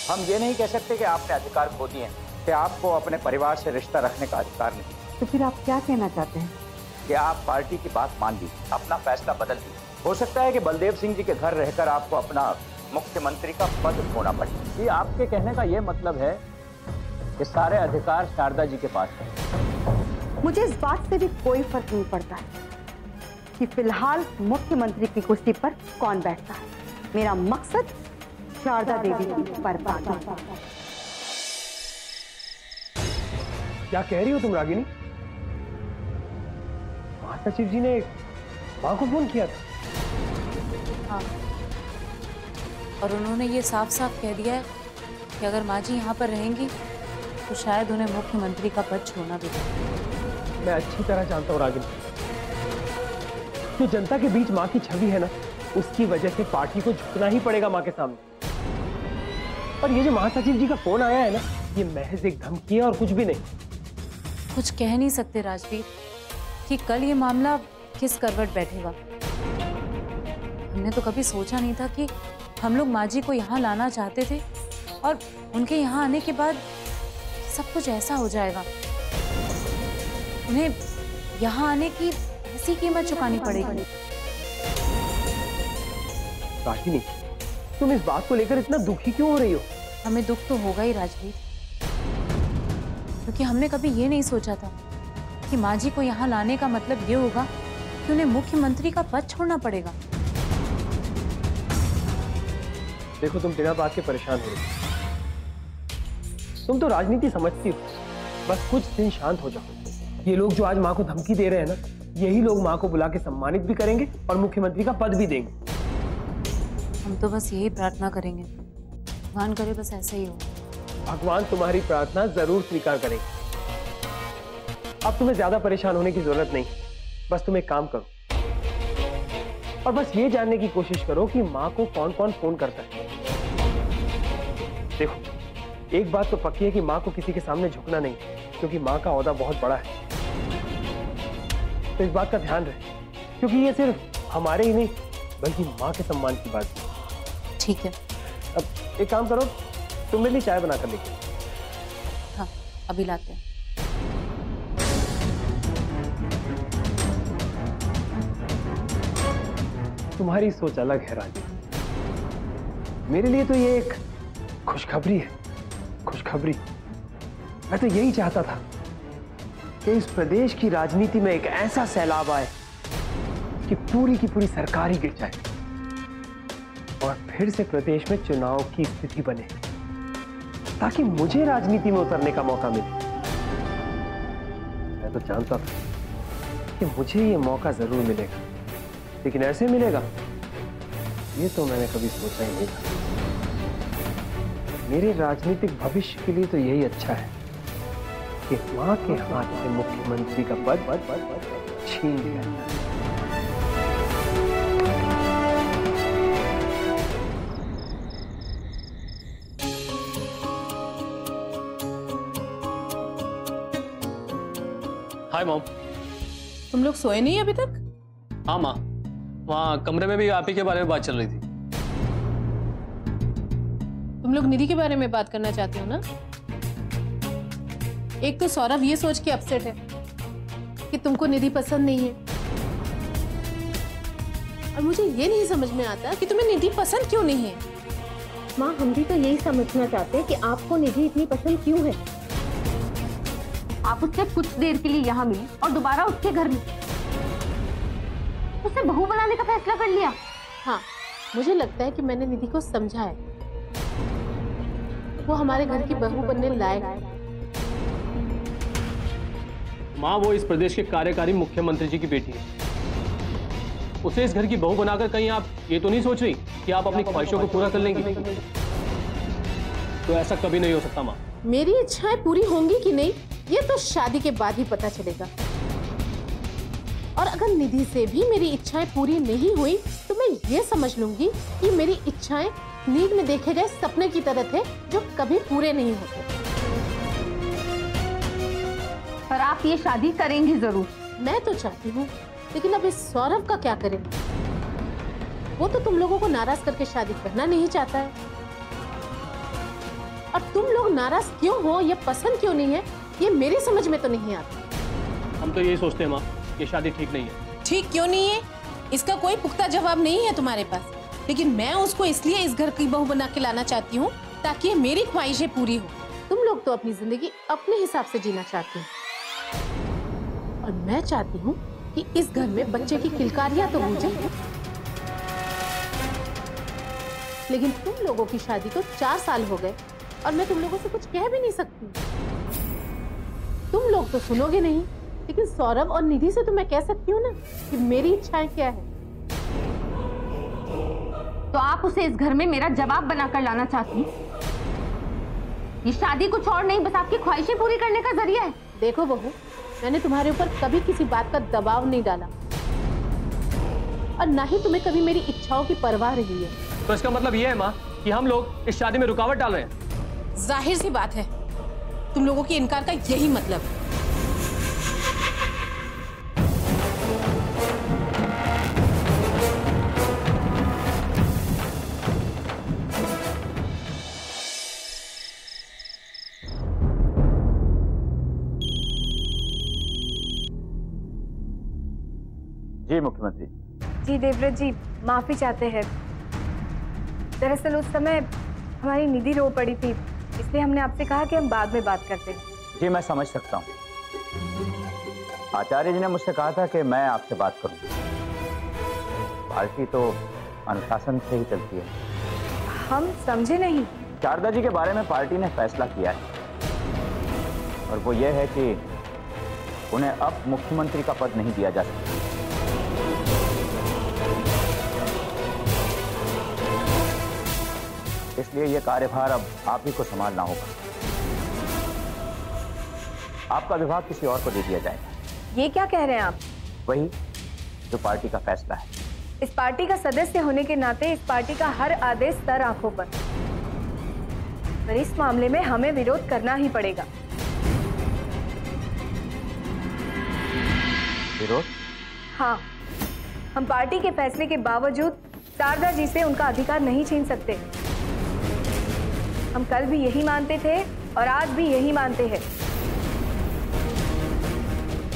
हम ये नहीं कह सकते कि आपने अधिकार खो दिए कि आपको अपने परिवार से रिश्ता रखने का अधिकार नहीं। तो फिर आप क्या कहना चाहते हैं? कि आप पार्टी की बात मान लीजिए, अपना फैसला बदल दीजिए। हो सकता है कि बलदेव सिंह जी के घर रहकर आपको अपना मुख्यमंत्री का पद खोना पड़े। ये आपके कहने का ये मतलब है कि सारे अधिकार शारदा जी के पास है। मुझे इस बात से भी कोई फर्क नहीं पड़ता है कि फिलहाल मुख्यमंत्री की कुर्सी पर कौन बैठता है। मेरा मकसद शारदा देवी की बर्बादी। क्या कह रही हो तुम रागिनी? महासचिव जी ने मां को फोन किया था? हाँ, और उन्होंने ये साफ साफ कह दिया है कि अगर माँ जी यहाँ पर रहेंगी तो शायद उन्हें मुख्यमंत्री का पद छोड़ना भी पड़ेगा। मैं अच्छी तरह जानता हूँ रागिनी, जो जनता के बीच माँ की छवि है ना, उसकी वजह से पार्टी को झुकना ही पड़ेगा माँ के सामने। और ये जो महासचिव जी का फोन आया है ना, ये महज एक धमकी है और कुछ भी नहीं। कुछ कह नहीं सकते राजवीर कि कल ये मामला किस करवट बैठेगा। हमने तो कभी सोचा नहीं था कि हम लोग माँ जी को यहाँ लाना चाहते थे और उनके यहाँ आने के बाद सब कुछ ऐसा हो जाएगा। उन्हें यहाँ आने की ऐसी कीमत चुकानी पड़ेगी। रागिनी, तुम इस बात को लेकर इतना दुखी क्यों हो रही हो? हमें दुख तो होगा ही राजवीर, क्योंकि हमने कभी ये नहीं सोचा था कि माँ जी को यहाँ लाने का मतलब ये होगा कि उन्हें मुख्यमंत्री का पद छोड़ना पड़ेगा। देखो, तुम बिना बात के परेशान हो रही हो। तुम तो राजनीति समझती हो। बस कुछ दिन शांत हो जाओ। ये लोग जो आज माँ को धमकी दे रहे हैं ना, यही लोग माँ को बुला के सम्मानित भी करेंगे और मुख्यमंत्री का पद भी देंगे। हम तो बस यही प्रार्थना करेंगे, भगवान करे बस ऐसे ही हो। भगवान तुम्हारी प्रार्थना जरूर स्वीकार करेंगे। अब तुम्हें ज्यादा परेशान होने की जरूरत नहीं। बस तुम एक काम करो और बस ये जानने की कोशिश करो कि माँ को कौन कौन फोन करता है। देखो, एक बात तो पक्की है कि माँ को किसी के सामने झुकना नहीं, क्योंकि माँ का ओहदा बहुत बड़ा है। तो इस बात का ध्यान रहे, क्योंकि ये सिर्फ हमारे ही नहीं बल्कि माँ के सम्मान की बात है। ठीक है। अब एक काम करो, तुम मेरे लिए चाय बना कर लेके। हाँ, अभी लाते हैं। तुम्हारी सोच अलग है रानी। मेरे लिए तो ये एक खुशखबरी है। खुशखबरी। मैं तो यही चाहता था कि इस प्रदेश की राजनीति में एक ऐसा सैलाब आए कि पूरी की पूरी सरकार ही गिर जाए और फिर से प्रदेश में चुनाव की स्थिति बने, ताकि मुझे राजनीति में उतरने का मौका मिले। मैं तो जानता था कि मुझे ये मौका जरूर मिलेगा, लेकिन ऐसे मिलेगा ये तो मैंने कभी सोचा ही नहीं था। मेरे राजनीतिक भविष्य के लिए तो यही अच्छा है कि मां के हाथ से मुख्यमंत्री का पद छीन लिया जाए। Hi mom. तुम लोग सोए नहीं अभी तक? हाँ माँ, वहाँ कमरे में भी आप ही के बारे में बात चल रही थी। तुम लोग निधि के बारे में बात करना चाहते हो ना? एक तो सौरभ ये सोच के अपसेट है कि तुमको निधि पसंद नहीं है, और मुझे ये नहीं समझ में आता कि तुम्हें निधि पसंद क्यों नहीं है। माँ, हम भी तो यही समझना चाहते हैं कि आपको निधि इतनी पसंद क्यों है। आप उससे कुछ देर के लिए यहाँ मिली और दोबारा उसके घर में उसे बहू बनाने का फैसला कर लिया। हाँ, मुझे लगता है कि मैंने निधि को समझा है, वो हमारे घर की बहू बनने लायक है। माँ, वो इस प्रदेश के कार्यकारी मुख्यमंत्री जी की बेटी है। उसे इस घर की बहू बनाकर कहीं आप ये तो नहीं सोच रही कि आप अपनी ख्वाहिशों को पूरा कर लेंगी? तो ऐसा कभी नहीं हो सकता माँ। मेरी इच्छाएं पूरी होंगी कि नहीं, ये तो शादी के बाद ही पता चलेगा। और अगर निधि से भी मेरी इच्छाएं पूरी नहीं हुई तो मैं ये समझ लूंगी कि मेरी इच्छाएं नींद में देखे गए सपने की तरह थे जो कभी पूरे नहीं होते। पर आप ये शादी करेंगी जरूर। मैं तो चाहती हूँ, लेकिन अब इस सौरभ का क्या करें? वो तो तुम लोगों को नाराज करके शादी करना नहीं चाहता है। और तुम लोग नाराज क्यों हो या पसंद क्यों नहीं है, ये मेरी समझ में तो नहीं आता। हम तो यही सोचते हैं माँ, ये शादी ठीक नहीं है। ठीक क्यों नहीं है, इसका कोई पुख्ता जवाब नहीं है तुम्हारे पास, लेकिन मैं उसको इसलिए इस घर की बहू बना के लाना चाहती हूँ ताकि मेरी ख्वाहिशें पूरी हो। तुम लोग तो अपनी जिंदगी अपने हिसाब से जीना चाहते हो और मैं चाहती हूँ कि इस घर में बच्चे की किलकारियां तो गूंजे। लेकिन तुम लोगों की शादी को 4 साल हो गए और मैं तुम लोगों से कुछ कह भी नहीं सकती। तुम लोग तो सुनोगे नहीं, लेकिन सौरभ और निधि से तो मैं कह सकती हूँ ना कि मेरी इच्छाएं क्या है। तो आप उसे इस घर में मेरा जवाब बनाकर लाना चाहती हैं? ये शादी कुछ और नहीं, बस आपकी ख्वाहिशें पूरी करने का जरिया है। देखो बहू, मैंने तुम्हारे ऊपर कभी किसी बात का दबाव नहीं डाला और ना ही तुम्हें कभी मेरी इच्छाओं की परवाह रही है। तो इसका मतलब ये है माँ कि हम लोग इस शादी में रुकावट डाल रहे हैं। जाहिर सी बात है, तुम लोगों के इनकार का यही मतलब है। जी मुख्यमंत्री। जी देवव्रत जी, माफी चाहते हैं। दरअसल उस समय हमारी निधि रो पड़ी थी, इसलिए हमने आपसे कहा कि हम बाद में बात करते हैं। जी मैं समझ सकता हूँ। आचार्य जी ने मुझसे कहा था कि मैं आपसे बात करूं। पार्टी तो अनुशासन से ही चलती है। हम समझे नहीं। शारदा जी के बारे में पार्टी ने फैसला किया है और वो ये है कि उन्हें अब मुख्यमंत्री का पद नहीं दिया जा सकता। इसलिए यह कार्यभार अब आप ही को संभालना होगा। आपका विभाग किसी और को दे दिया जाएगा। ये क्या कह रहे हैं आप? वही जो पार्टी का फैसला है। इस पार्टी का सदस्य होने के नाते इस पार्टी का हर आदेश सर आंखों पर इस मामले में हमें विरोध करना ही पड़ेगा। विरोध? हाँ, हम पार्टी के फैसले के बावजूद शारदा जी से उनका अधिकार नहीं छीन सकते। हम कल भी यही मानते थे और आज भी यही मानते हैं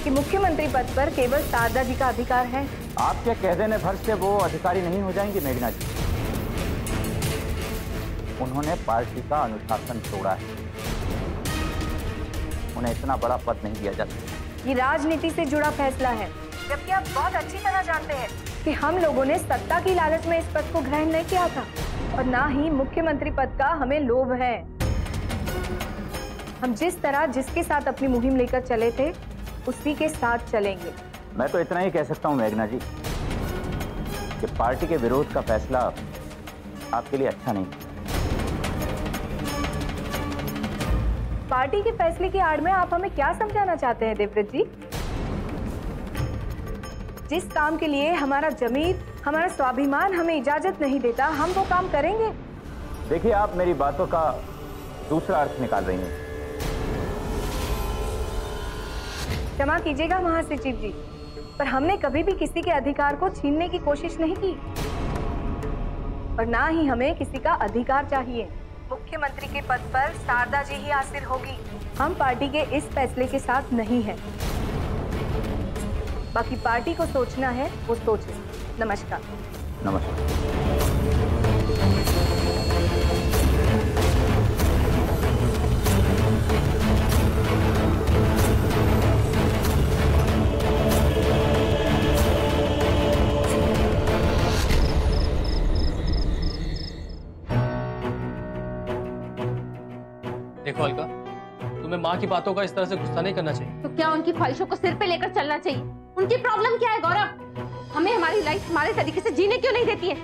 कि मुख्यमंत्री पद पर केवल शारदा जी का अधिकार है। आपके कह देने भर से वो अधिकारी नहीं हो जाएंगे मेघना जी। उन्होंने पार्टी का अनुशासन तोड़ा है। उन्हें इतना बड़ा पद नहीं दिया जा सकता। ये राजनीति से जुड़ा फैसला है, जबकि आप बहुत अच्छी तरह जानते हैं कि हम लोगों ने सत्ता की लालच में इस पद को ग्रहण नहीं किया था और ना ही मुख्यमंत्री पद का हमें लोभ है। हम जिस तरह जिसके साथ अपनी मुहिम लेकर चले थे उसी के साथ चलेंगे। मैं तो इतना ही कह सकता हूं मेघना जी कि पार्टी के विरोध का फैसला आपके लिए अच्छा नहीं। पार्टी के फैसले की आड़ में आप हमें क्या समझाना चाहते हैं देवव्रत जी? जिस काम के लिए हमारा जमीर, हमारा स्वाभिमान हमें इजाजत नहीं देता, हम वो काम करेंगे। देखिए, आप मेरी बातों का दूसरा अर्थ निकाल रही हैं। क्षमा कीजिएगा महासचिव जी, पर हमने कभी भी किसी के अधिकार को छीनने की कोशिश नहीं की और ना ही हमें किसी का अधिकार चाहिए। मुख्यमंत्री के पद पर शारदा जी ही आसीन होगी। हम पार्टी के इस फैसले के साथ नहीं हैं। बाकी पार्टी को सोचना है वो सोच ले। नमस्कार। नमस्कार। देखो अलका, तुम्हें माँ की बातों का इस तरह से गुस्सा नहीं करना चाहिए। तो क्या उनकी ख्वाहिशों को सिर पे लेकर चलना चाहिए? उनकी प्रॉब्लम क्या है गौरव? हमें हमारी लाइफ हमारे तरीके से जीने क्यों नहीं देती है?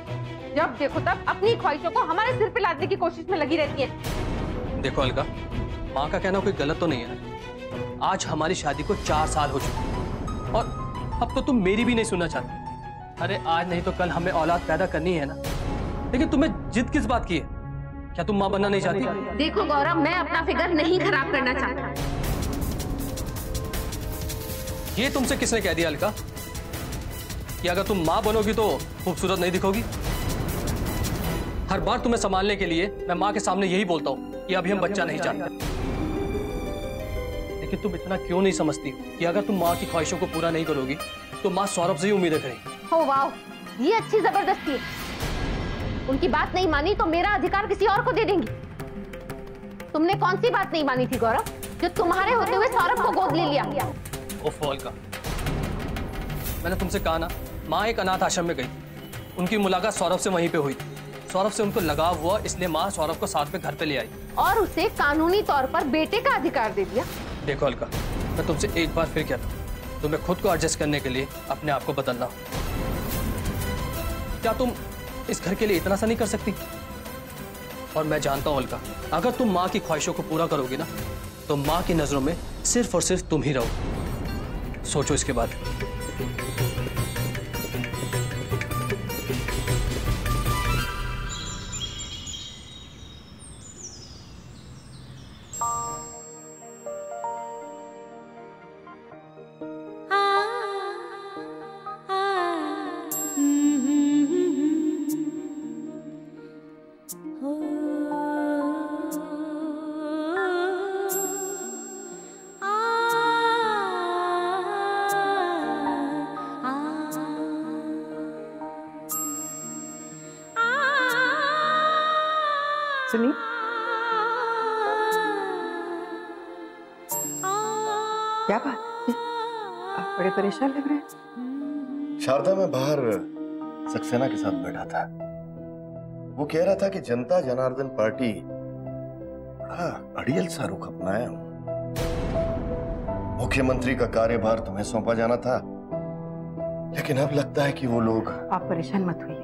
जब देखो तब अपनी ख्वाहिशों को हमारे सिर पे लादने की कोशिश में लगी रहती है। देखो अलका, माँ का कहना कोई गलत तो नहीं है ना। आज हमारी शादी को 4 साल हो चुके हैं और अब तो तुम मेरी भी नहीं सुनना चाहती। अरे आज नहीं तो कल हमें औलाद पैदा करनी है ना। लेकिन तुम्हें जिद किस बात की है? क्या तुम माँ बनना नहीं चाहती? देखो गौरव, मैं अपना फिगर नहीं खराब करना चाहता। ये तुमसे किसने कह दिया अलका कि अगर तुम माँ बनोगी तो खूबसूरत नहीं दिखोगी? हर बार तुम्हें संभालने के लिए मैं माँ के सामने यही बोलता हूँ कि अभी हम बच्चा नहीं चाहते, लेकिन तुम इतना क्यों नहीं समझती कि अगर तुम माँ की ख्वाहिशों को पूरा नहीं करोगी तो माँ सौरभ से ही उम्मीदें करेगी। हो वाह, ये अच्छी जबरदस्ती है। उनकी बात नहीं मानी तो मेरा अधिकार किसी और को दे देंगी। तुमने कौन सी बात नहीं मानी थी गौरव, जो तुम्हारे होते हुए सौरभ को गोद ले लिया? ओफ अलका, मैंने तुमसे कहा ना, माँ एक अनाथ आश्रम में गई, उनकी मुलाकात सौरभ से वहीं पे हुई। सौरभ से उनको लगाव हुआ, इसलिए माँ सौरभ को साथ में घर पे ले आई और उसे कानूनी तौर पर बेटे का अधिकार दे दिया। देखो अलका, मैं तुमसे एक बार फिर कहता हूँ, तुम्हें खुद को एडजस्ट करने के लिए अपने आप को बदलना हो। क्या तुम इस घर के लिए इतना सा नहीं कर सकती? और मैं जानता हूं अलका, अगर तुम माँ की ख्वाहिशों को पूरा करोगी ना, तो माँ की नजरों में सिर्फ और सिर्फ तुम ही रहो। सोचो इसके बाद। सुनी, क्या बात है? आप बड़े परेशान लग रहे हैं। शारदा, मैं बाहर सक्सेना के साथ बैठा था। वो कह रहा था कि जनता जनार्दन पार्टी बड़ा अड़ियल सा रुख अपनाया हूं। मुख्यमंत्री का कार्यभार तुम्हें सौंपा जाना था, लेकिन अब लगता है कि वो लोग। आप परेशान मत होइए,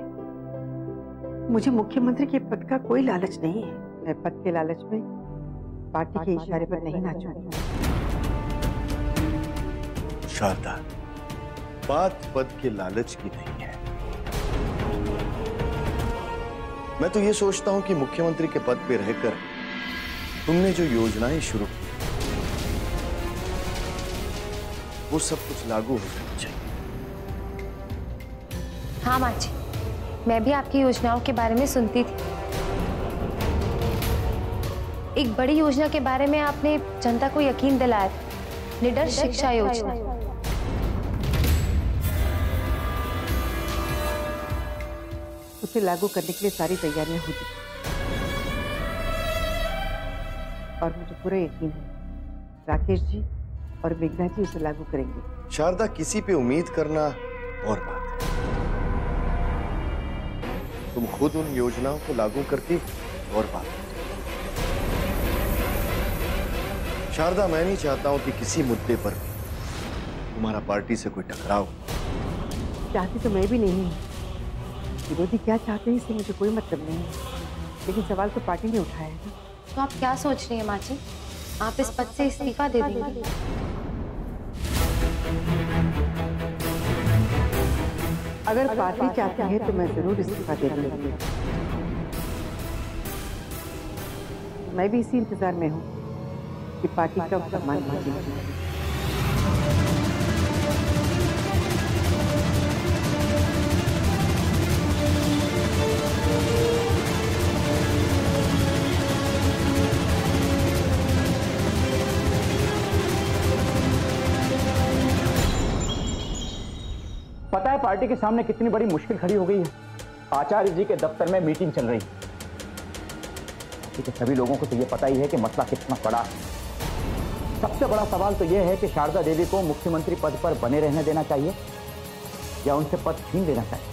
मुझे मुख्यमंत्री के पद का कोई लालच नहीं है। मैं पद के लालच में पार्टी के इशारे पर नहीं नाचूंगी। शारदा, बात पद के लालच की नहीं है। मैं तो ये सोचता हूं कि मुख्यमंत्री के पद पे रहकर तुमने जो योजनाएं शुरू की, वो सब कुछ लागू हो जाना चाहिए। हाँ माँ जी, मैं भी आपकी योजनाओं के बारे में सुनती थी। एक बड़ी योजना के बारे में आपने जनता को यकीन दिलाया था, निडर शिक्षा योजना। उसे लागू करने के लिए सारी तैयारियां हो चुकी और मुझे पूरा यकीन है राकेश जी और मेघना जी उसे लागू करेंगे। शारदा, किसी पे उम्मीद करना और बात है, तुम खुद उन योजनाओं को लागू करती और बात है। शारदा, मैं नहीं चाहता हूं कि किसी मुद्दे पर तुम्हारा पार्टी से कोई टकराव। चाहती तो मैं भी नहीं हूँ, विरोधी क्या चाहते हैं इससे मुझे कोई मतलब नहीं है, लेकिन सवाल तो पार्टी ने उठाया है ना। तो आप क्या सोच रही हैं माँ जी? आप इस पद से इस्तीफा दे देंगी? अगर पार्टी चाहती है तो मैं जरूर इस्तीफा दे दूंगी। मैं भी इसी इंतजार में हूँ कि पार्टी कब सम्मान मांगेगी। पता है पार्टी के सामने कितनी बड़ी मुश्किल खड़ी हो गई है? आचार्य जी के दफ्तर में मीटिंग चल रही है। पार्टी के सभी लोगों को तो ये पता ही है कि मसला कितना बड़ा है। सबसे बड़ा सवाल तो यह है कि शारदा देवी को मुख्यमंत्री पद पर बने रहने देना चाहिए या उनसे पद छीन लेना चाहिए।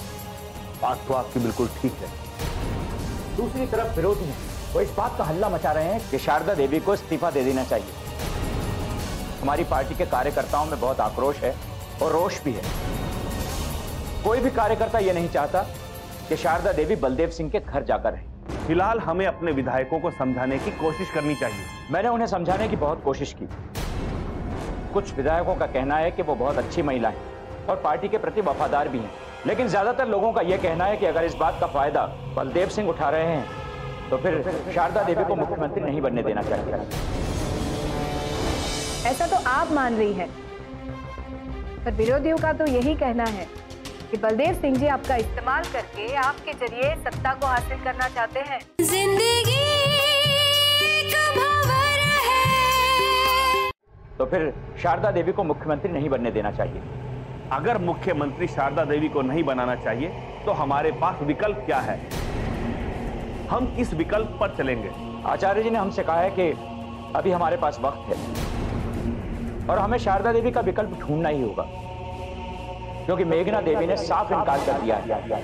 बात तो आपकी बिल्कुल ठीक है। दूसरी तरफ विरोधी वो इस बात का हल्ला मचा रहे हैं कि शारदा देवी को इस्तीफा दे देना चाहिए। हमारी पार्टी के कार्यकर्ताओं में बहुत आक्रोश है और रोष भी है। कोई भी कार्यकर्ता यह नहीं चाहता कि शारदा देवी बलदेव सिंह के घर जाकर रहे। फिलहाल हमें अपने विधायकों को समझाने की कोशिश करनी चाहिए। मैंने उन्हें समझाने की बहुत कोशिश की। कुछ विधायकों का कहना है कि वो बहुत अच्छी महिला हैं और पार्टी के प्रति वफादार भी हैं, लेकिन ज्यादातर लोगों का यह कहना है कि अगर इस बात का फायदा बलदेव सिंह उठा रहे हैं तो फिर शारदा देवी को मुख्यमंत्री नहीं बनने देना चाहिए। ऐसा तो आप मान रही हैं, पर विरोधियों का तो यही कहना है कि बलदेव सिंह जी आपका इस्तेमाल करके आपके जरिए सत्ता को हासिल करना चाहते हैं। जिंदगी तो फिर शारदा देवी को मुख्यमंत्री नहीं बनने देना चाहिए। अगर मुख्यमंत्री शारदा देवी को नहीं बनाना चाहिए तो हमारे पास विकल्प क्या है? हम किस विकल्प पर चलेंगे? आचार्य जी ने हमसे कहा है कि अभी हमारे पास वक्त है और हमें शारदा देवी का विकल्प ढूंढना ही होगा, क्योंकि मेघना देवी ने साफ इनकार कर दिया है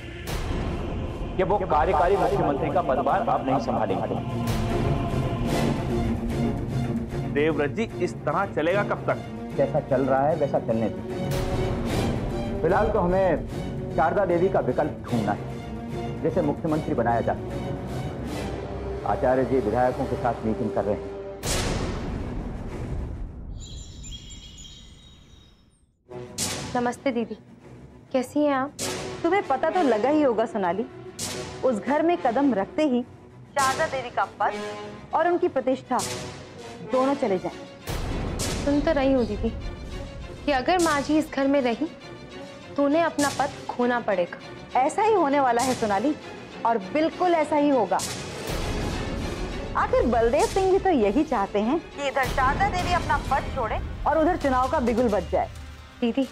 कि वो कार्यकारी मुख्यमंत्री का पदभार आप नहीं संभालेंगे। देवव्रत जी, इस तरह चलेगा कब तक? जैसा चल रहा है वैसा चलने दीजिए। फिलहाल तो हमें शारदा देवी का विकल्प ढूंढना है जिसे मुख्यमंत्री बनाया जा सके। आचार्य जी विधायकों के साथ मीटिंग कर रहे हैं। नमस्ते दीदी, कैसी हैं आप? तुम्हें पता तो लगा ही होगा सोनाली, उस घर में कदम रखते ही शारदा देवी का पद और उनकी प्रतिष्ठा दोनों चले जाएं। सुन तो रही हूँ दीदी कि अगर माँ जी इस घर में रही तो उन्हें अपना पद खोना पड़ेगा। ऐसा ही होने वाला है सोनाली, और बिल्कुल ऐसा ही होगा। आखिर बलदेव सिंह जी तो यही चाहते हैं कि इधर शारदा देवी अपना पद छोड़े और उधर चुनाव का बिगुल बज जाए। दीदी,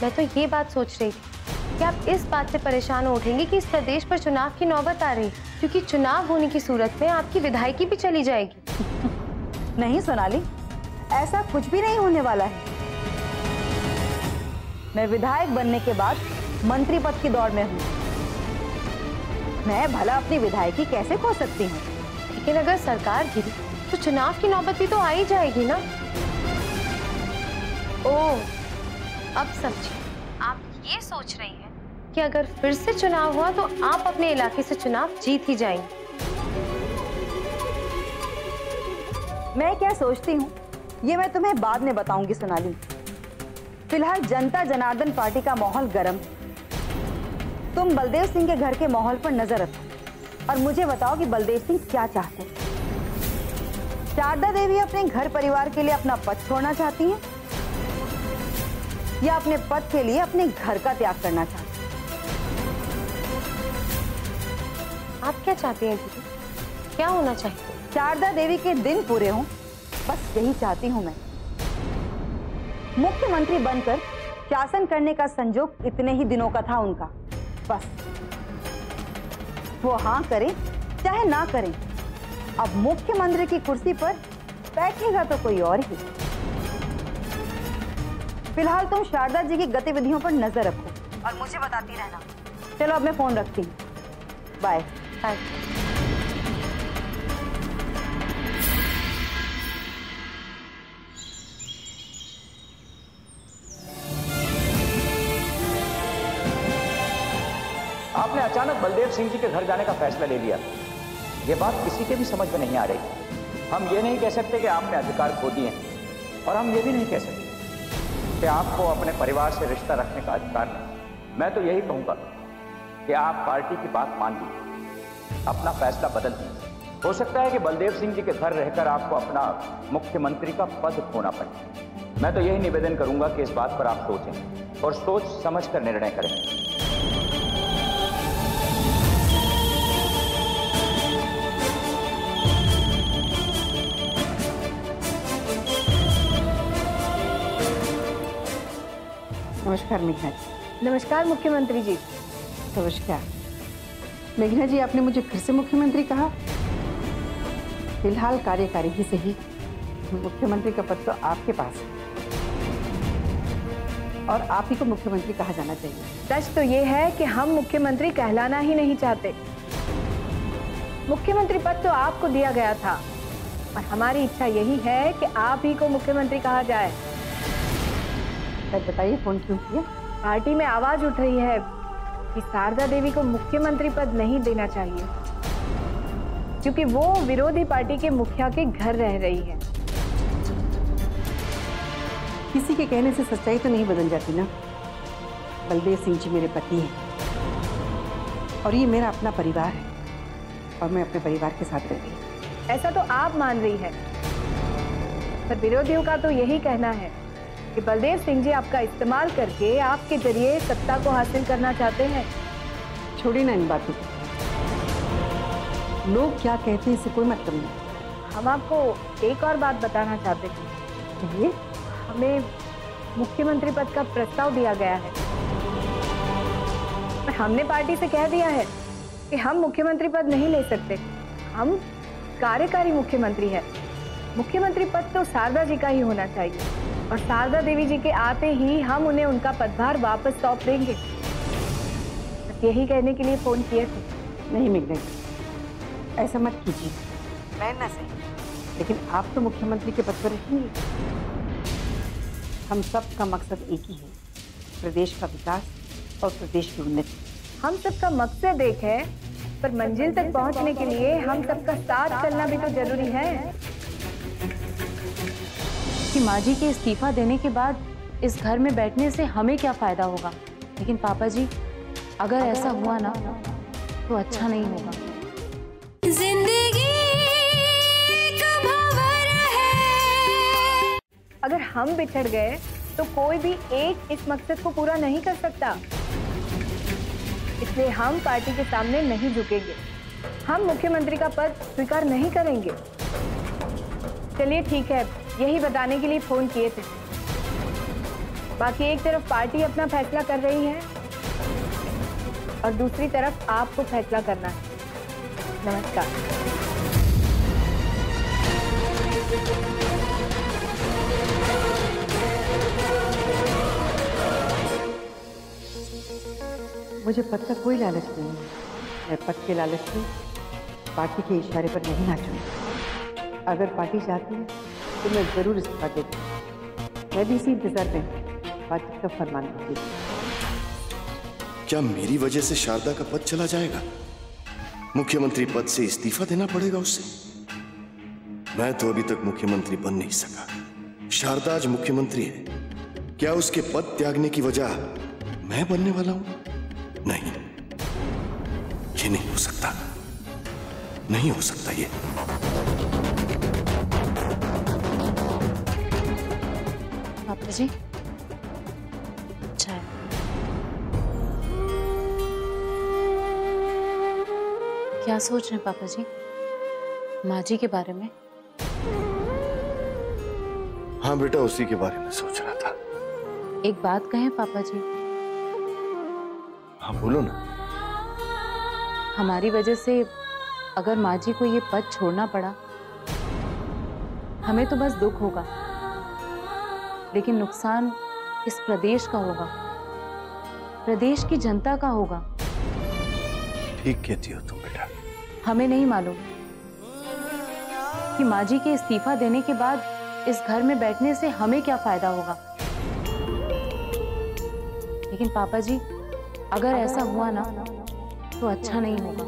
मैं तो ये बात सोच रही थी कि आप इस बात से परेशान हो उठेंगे कि इस प्रदेश पर चुनाव की नौबत आ रही, क्योंकि चुनाव होने की सूरत में आपकी विधायकी भी चली जाएगी। नहीं सोनाली, ऐसा कुछ भी नहीं होने वाला है। मैं विधायक बनने के बाद मंत्री पद की दौड़ में हूँ। मैं भला अपनी विधायकी कैसे खो सकती हूँ? लेकिन अगर सरकार गिरी तो चुनाव की नौबत भी तो आ ही जाएगी ना। ओह, अब समझी। आप ये सोच रही हैं कि अगर फिर से चुनाव हुआ तो आप अपने इलाके से चुनाव जीत ही जाएंगी। मैं क्या सोचती हूँ ये मैं तुम्हें बाद में बताऊंगी सोनाली। फिलहाल जनता जनार्दन पार्टी का माहौल गर्म है। तुम बलदेव सिंह के घर के माहौल पर नजर रखो और मुझे बताओ कि बलदेव सिंह क्या चाहते हैं। शारदा देवी अपने घर परिवार के लिए अपना पद छोड़ना चाहती हैं या अपने पद के लिए अपने घर का त्याग करना चाहती हैं? आप क्या चाहती हैं दीदी? क्या होना चाहिए? शारदा देवी के दिन पूरे हों, बस यही चाहती हूं मैं। मुख्यमंत्री बनकर शासन करने का संजोग इतने ही दिनों का था उनका, बस। वो हाँ करें चाहे ना करें, अब मुख्यमंत्री की कुर्सी पर बैठेगा तो कोई और ही। फिलहाल तुम शारदा जी की गतिविधियों पर नजर रखो और मुझे बताती रहना। चलो अब मैं फोन रखती हूँ। बाय। बाय। आपने अचानक बलदेव सिंह जी के घर जाने का फैसला ले लिया। ये बात किसी के भी समझ में नहीं आ रही। हम ये नहीं कह सकते कि आपने अधिकार खो दिए हैं, और हम ये भी नहीं कह सकते कि आपको अपने परिवार से रिश्ता रखने का अधिकार नहीं। मैं तो यही कहूंगा कि आप पार्टी की बात मान लीजिए, अपना फैसला बदल दीजिए। हो सकता है कि बलदेव सिंह जी के घर रहकर आपको अपना मुख्यमंत्री का पद खोना पड़े। मैं तो यही निवेदन करूंगा कि इस बात पर आप सोचें और सोच समझ कर निर्णय करें। नमस्कार मेघना जी। नमस्कार मुख्यमंत्री जी। नमस्कार मेघना जी, आपने मुझे फिर से मुख्यमंत्री कहा। फिलहाल कार्यकारी ही सही, मुख्यमंत्री का पद तो आपके पास है और आप ही को मुख्यमंत्री कहा जाना चाहिए। सच तो ये है कि हम मुख्यमंत्री कहलाना ही नहीं चाहते। मुख्यमंत्री पद तो आपको दिया गया था और हमारी इच्छा यही है कि आप ही को मुख्यमंत्री कहा जाए। बताइए फोन क्यों किया? पार्टी में आवाज उठ रही है कि शारदा देवी को मुख्यमंत्री पद नहीं देना चाहिए, क्योंकि वो विरोधी पार्टी के मुखिया के घर रह रही है। किसी के कहने से सच्चाई तो नहीं बदल जाती ना। बलदेव सिंह जी मेरे पति हैं और ये मेरा अपना परिवार है और मैं अपने परिवार के साथ रह रही हूँ। ऐसा तो आप मान रही है, पर विरोधियों का तो यही कहना है कि कि बलदेव सिंह जी आपका इस्तेमाल करके आपके जरिए सत्ता को हासिल करना चाहते हैं। छोड़िए ना इन बातों को, लोग क्या कहते हैं इससे कोई मतलब नहीं। हम आपको एक और बात बताना चाहते थे। कहिए। हमें मुख्यमंत्री पद का प्रस्ताव दिया गया है, पर हमने पार्टी से कह दिया है कि हम मुख्यमंत्री पद नहीं ले सकते। हम कार्यकारी मुख्यमंत्री हैं। मुख्यमंत्री पद तो शारदा जी का ही होना चाहिए, और शारदा देवी जी के आते ही हम उन्हें उनका पदभार वापस सौंप देंगे। बस यही कहने के लिए फोन किए थे। नहीं मेघना, ऐसा मत कीजिए। मैं ना सही, लेकिन आप तो मुख्यमंत्री के पद पर रहेंगे। हम सब का मकसद एक ही है, प्रदेश का विकास और प्रदेश की उन्नति। हम सबका मकसद एक है, पर मंजिल तक पहुंचने के लिए हम सबका साथ चलना भी तो जरूरी है। कि माँ जी के इस्तीफा देने के बाद इस घर में बैठने से हमें क्या फायदा होगा। लेकिन पापा जी, अगर ऐसा हुआ ना तो अच्छा नहीं होगा। जिंदगी एक भंवर है। अगर हम बिछड़ गए तो कोई भी एक इस मकसद को पूरा नहीं कर सकता। इसलिए हम पार्टी के सामने नहीं झुकेंगे। हम मुख्यमंत्री का पद स्वीकार नहीं करेंगे। चलिए ठीक है, यही बताने के लिए फोन किए थे। बाकी एक तरफ पार्टी अपना फैसला कर रही है और दूसरी तरफ आपको फैसला करना है। नमस्कार। मुझे पद का कोई लालच नहीं है। मैं पद के लालच में पार्टी के इशारे पर नहीं नाचूंगी। अगर पार्टी चाहती है तो मैं जरूर इस्तीफा दे दूंगी। मैं भी इसी इंतजार में पार्टी का फरमान दूंगी। क्या मेरी वजह से शारदा का पद चला जाएगा? मुख्यमंत्री पद से इस्तीफा देना पड़ेगा उसे? मैं तो अभी तक मुख्यमंत्री बन नहीं सका। शारदा आज मुख्यमंत्री है, क्या उसके पद त्यागने की वजह मैं बनने वाला हूं? नहीं, ये नहीं हो सकता, नहीं हो सकता ये। पापा जी, चाय। क्या सोच रहे हैं पापा जी माँ जी के बारे में? हाँ बेटा, उसी के बारे में सोच रहा था। एक बात कहें पापा जी? हाँ बोलो ना। हमारी वजह से अगर माँ जी को ये पद छोड़ना पड़ा, हमें तो बस दुख होगा, लेकिन नुकसान इस प्रदेश का होगा, प्रदेश की जनता का होगा। ठीक कहती हो तुम बेटा। हमें नहीं मालूम कि माँ जी के इस्तीफा देने के बाद इस घर में बैठने से हमें क्या फायदा होगा। लेकिन पापा जी, अगर ऐसा हुआ ना तो अच्छा नहीं होगा।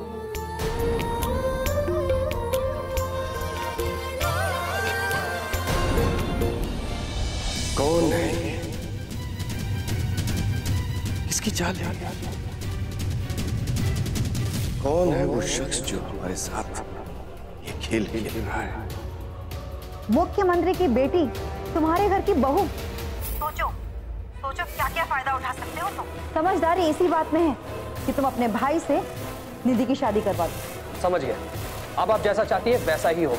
कौन है ये? किसकी चाल है? कौन है वो शख्स जो हमारे साथ ये खेल खेल रहा है? मुख्यमंत्री की बेटी, तुम्हारे घर की बहू। सोचो सोचो क्या क्या फायदा उठा सकते हो तुम। समझदारी इसी बात में है कि तुम अपने भाई से निधि की शादी करवा दो। समझ गया। अब आप जैसा चाहती है वैसा ही हो।